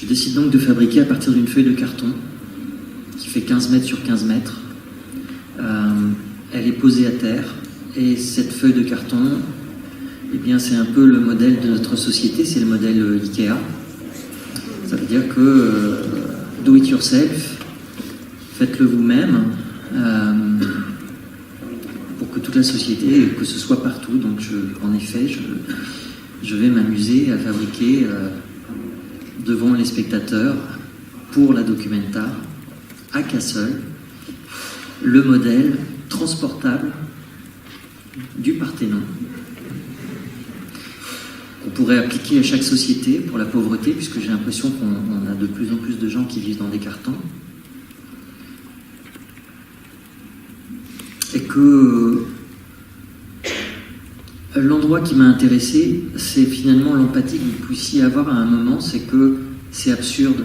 Je décide donc de fabriquer à partir d'une feuille de carton qui fait 15 mètres sur 15 mètres. Elle est posée à terre et cette feuille de carton, eh bien, c'est un peu le modèle de notre société, c'est le modèle Ikea. Ça veut dire que do it yourself, faites-le vous-même pour que toute la société, que ce soit partout. Donc en effet, je vais m'amuser à fabriquer devant les spectateurs, pour la Documenta, à Cassel, le modèle transportable du Parthénon, qu'on pourrait appliquer à chaque société pour la pauvreté, puisque j'ai l'impression qu'on a de plus en plus de gens qui vivent dans des cartons. Et que l'endroit qui m'a intéressé, c'est finalement l'empathie que vous puissiez avoir à un moment, c'est que c'est absurde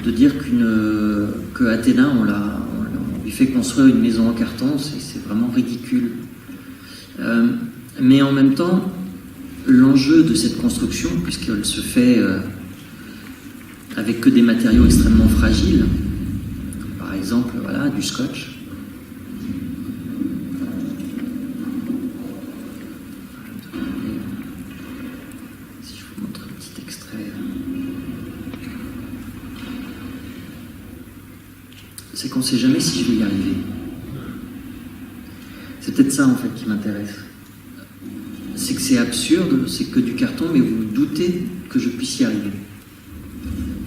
de dire que Athéna, on lui fait construire une maison en carton, c'est vraiment ridicule. Mais en même temps, l'enjeu de cette construction, puisqu'elle se fait avec que des matériaux extrêmement fragiles, par exemple, voilà, du scotch. Si je vous montre un petit extrait. C'est qu'on ne sait jamais si je vais y arriver. C'est peut-être ça en fait qui m'intéresse. C'est que c'est absurde, c'est que du carton, mais vous doutez que je puisse y arriver.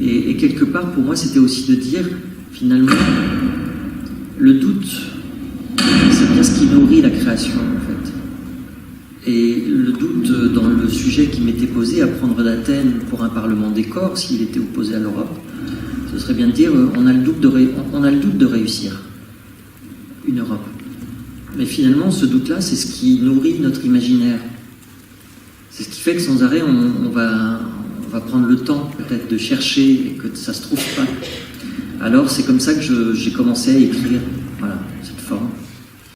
Et quelque part, pour moi, c'était aussi de dire, finalement, le doute, c'est bien ce qui nourrit la création, en fait. Et le doute dans le sujet qui m'était posé, à prendre d'Athènes pour un parlement des corps, s'il était opposé à l'Europe, ce serait bien de dire, on a le doute de réussir une Europe. Mais finalement, ce doute-là, c'est ce qui nourrit notre imaginaire. C'est ce qui fait que sans arrêt, on va prendre le temps peut-être de chercher et que ça ne se trouve pas. Alors c'est comme ça que j'ai commencé à écrire